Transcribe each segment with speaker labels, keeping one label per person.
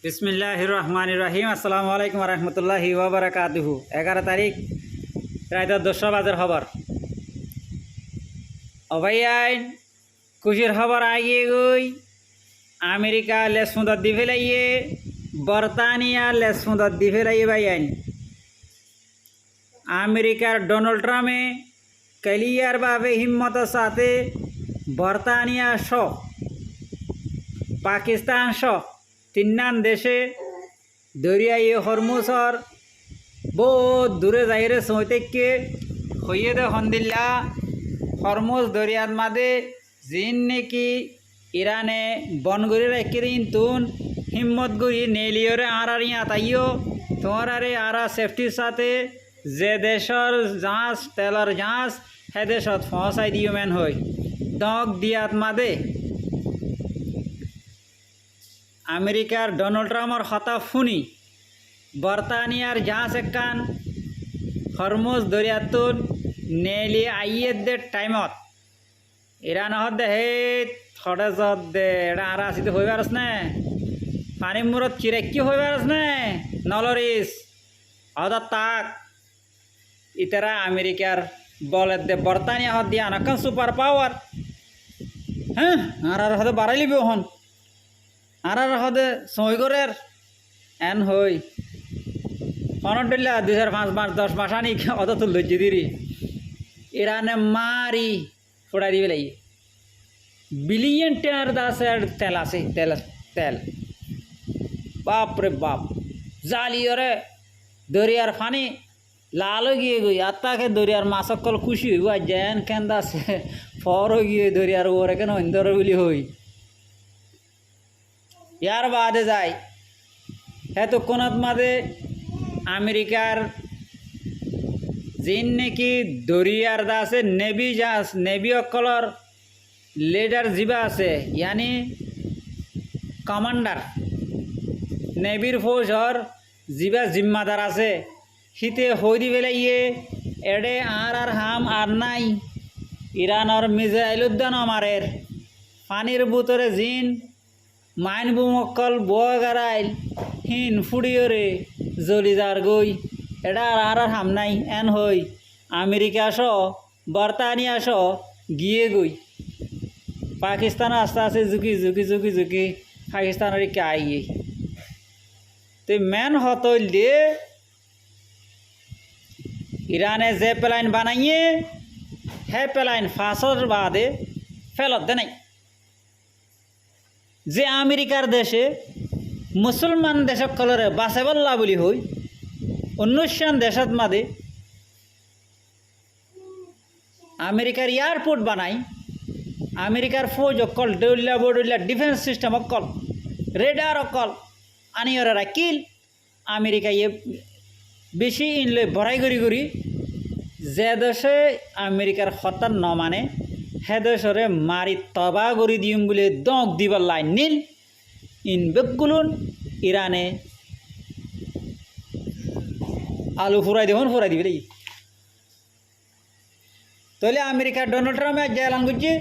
Speaker 1: বিসমিল্লাহির রহমানির রহিম। আসসালামু আলাইকুম রহমতুল্লাহি ওয়া বারাকাতুহু। 11 তারিখ রাত 10 বাজের খবর। অবাইয়াইন খুশির খবর আগিয়ে গই। আমেরিকা লেস মুদত দি ফেলাইয়ে, বর্তানিয়া লেস মুদত দি ফেলাইয়ে বাইয়াইন। আমেরিকার ডোনাল্ড ট্রাম্পে ক্লিয়ারভাবে হিম্মতের সাথে বর্তানিয়া সহ পাকিস্তান সহ তিনান দেশে দরিয়াই হরমুজর বহুত দূরে যাইরে সৈতেককে হইয়ে দে হন্দিল্লা হরমুজ দরিয়ার মাঝে জিন নাকি ইরানে বনগুড়ি রেখে দিন তুন হিম্মত গুড়ি নেলিয়রে আড়ারিয়া তাইও তোমারে আরা সেফটির সাথে যে দেশর জাহাজ তেলর জাহাজ হে দেশত ফসাই দিও মেন হই দক দিয়াত মাদে আমেরিকার ডোনাল্ড ট্রাম্পর হতা ফুনি বর্তানিয়ার জাহাজ একান হরমুজ দরিয়াতুন নেলি আইয়ের দে টাইমত ইরান হদ দে হে থড়ে যদ দে এটা আর আসিতে হইবে আরস নে পানি মূরত চিরেকি হইবে আরস নে নলরিস হদা তাক ইতারা আমেরিকার বলের দে বর্তানিয়া হদ দিয়া আনকান সুপার পাওয়ার হ্যাঁ আর হদে বাড়াই লিবি হন আর হদে সৈগরের এন হই অনট দিল্লা 2005 মাস 10 মাস আনি অত তুল দিদি ইরানে মারি ফোড়াই দিবে লাগি বিলিয়ন টেনার দাসের তেল আছে তেল তেল বাপরে বাপ জালিয়রে দরিয়ার ফানি লাল গিয়ে গই আত্মাকে দরিয়ার মাসকল খুশি হইব জেন কেন্দা আছে ফর গিয়ে দরিয়ার ওরে কেন ইন্দর বলি হই ইয়ার বাদে যায় হ্যাঁ তো কোনাত মাদে আমেরিকার জিন নাকি দরিয়ার দা আছে নেভি জাহাজ নেভি অকলর লিডার জিবা আছে ইয়ানি কমান্ডার নেভির ফৌজর জিবা জিম্মাদার আছে শীতে হই দি পেলাইয়ে এডে আর হাম আর নাই ইরানর মিসাইল উদ্যান আমারের পানির বুতরে জিন মাইন বুমকল বগারাইল হিন ফুড়িয়রে জ্বলি যার গই এটা আর হাম নাই এন হই আমেরিকা সহ বর্তানিয়া সহ গিয়ে গই পাকিস্তান আস্তে আস্তে ঝুঁকি ঝুঁকি ঝুঁকি ঝুঁকি পাকিস্তানের কে আইয়ে তো মেন হতইল দিয়ে ইরানে যে প্লেন বানাইয়ে হে প্লেন ফাঁসর বাদে ফেলত দে নাই যে আমেরিকার দেশে মুসলমান দেশকলরে বাঁচাবল্লা বলি হই অন্যান্য দেশত মাদে আমেরিকার এয়ারপোর্ট বানাই আমেরিকার ফৌজ অকল ডৌল্লা বডৌল্লা ডিফেন্স সিস্টেম অকল রেডার অকল আনিয়রা রাখিল আমেরিকা ইয়ে বেশি ইনলে ভরাই করি যে দেশে আমেরিকার হতার ন মানে হে দেশরে মারি তবা করি দিম বলে দক দিবার লাইন নীল ইন বেগুলুন ইরানে আলু ফুরাই দেখুন ফুরাই দিবে রে তাহলে আমেরিকার ডোনাল্ড ট্রাম্প জেলান করছে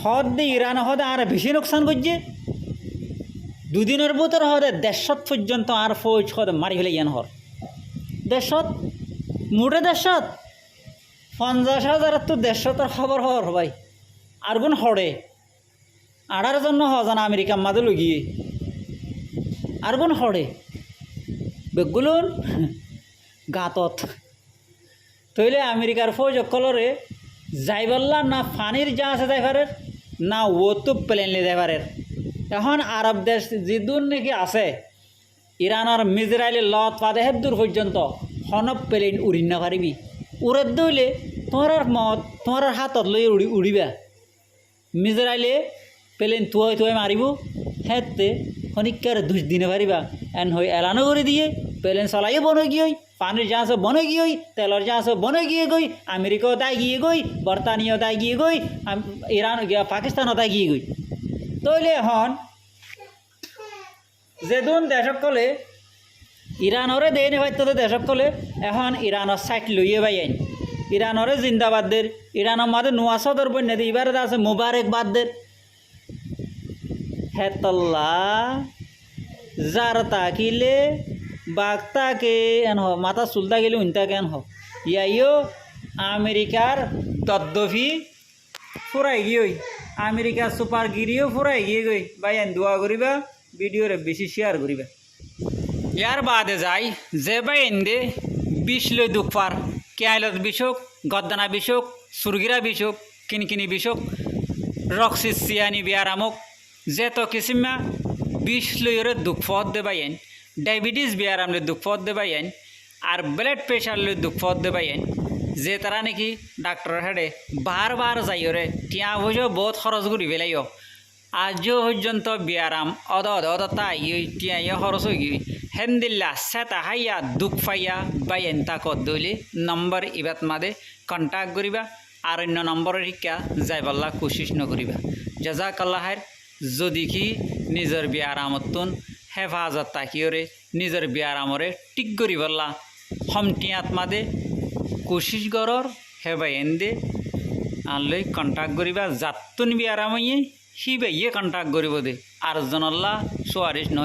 Speaker 1: হদ দিয়ে ইরান হদে আর বেশি নোকসান করছে দুদিনের ভিতর হদে 150 পর্যন্ত আর ফৌজ হদে মারি ফেলে ইয়ান হর দেশত মোটে দেশত 50,000 তো দেশতর খবর হর ভাই আর গুণ হড়ে আড়ার জন্য হজান আমেরিকার মাঝে লগিয়ে আর গুণ হড়ে বেগুলুন গাতত তৈলে আমেরিকার ফৌজ কলরে যাইবল্লা না ফানির জাহাজে যাইবারের না ও তো প্লেনলে যাইবারের এখন আরব দেশ যেদূর নাকি আছে ইরানের মিজরাইলে লত পাদে হেব দূর পর্যন্ত হনব প্লেন উড়ি না পারিবি উড়ে দইলে তোমার মত তোমার হাতত লই উড়িবা মিজরাইলে প্লেন তুয়াই তুয়াই মারিব হেতে খনিকার 2 দিনে পারিবা এন হই এলানো করে দিয়ে প্লেন চলাইয়ে বনে গিয়ে পানির জাহাজ বনে গিয়ে তেলর জাহাজ বনে গিয়ে গই আমেরিকাও তাই গিয়ে গই বর্তানিয়াও তাই গিয়ে গই ইরান পাকিস্তানও তাই গিয়ে গই তৈলে এখন যেদুন দেশক কলে ইরানরে দেয় নে হয়তো দেশক কলে এখন ইরানের সাইট লইয়ে বাইন ইরানরে জিন্দাবাদদের ইরানের মাঝে নোয়াসদর বন্যা দিয়ে এবারে আছে মোবারকবাদদের হেতল্লা যার তাকিলে বাঘ তাকে এন হ মাথা চুল তাকিলে উনতাকে এন হ ইয়াইও আমেরিকার দদ্দফি ফুরাই গিয়ে আমেরিকার সুপার গিরিও ফুরাই গিয়ে গই ভাই এন দোয়া করিবা ভিডিওরে বেশি শেয়ার করিবা ইয়ার বাদে যাই যে ভাই এন্দে বিষ লই দুঃখ পার কেয়ালত বিষক গদ্দানা বিষক সুরগিরা বিষক কিনকিনি বিষক রক্সিস সিয়ানি বিয়ারামক যেত কিসিমা বিষ লইরে দুঃখ ফত দে বাইন ডায়াবেটিস বিয়ারাম লই দুঃখ ফত দে বাইন আর ব্লাড প্রেশার লই দুঃখ ফত দে বাইন যে তারা নাকি ডাক্তার হাড়ে বারবার যাইরে টিয়া বুঝো বহুত খরচ করি বেলাইও আজও পর্যন্ত বিয়ারাম অদ অদ অদ তাই টিয়া খরচ হয়ে গিয়ে হেন্দিল্লা সেতা হাইয়া দুঃখ পাইয়া বাইন তাকত দইলে নম্বর ইবাত মাদে কন্ট্যাক্ট করিবা আর অন্য নম্বরের শিক্ষা যাইবাল্লা কোশিশ নকরিবা জাজাকাল্লাহের যদি কি নিজের বিয়ারামতন হেফাজত তাকিয়রে নিজের বিয়ারামরে টিক করি বললা হমটিয়াত মাদে কোশিশ গরর হেবাই এন্দে আনলৈ কন্ট্যাক্ট করিবা যাতুন বিয়ারামইয়ে হিবাইয়ে কন্ট্যাক্ট করিব দে আর জনল্লা সোয়ারিশ নয়।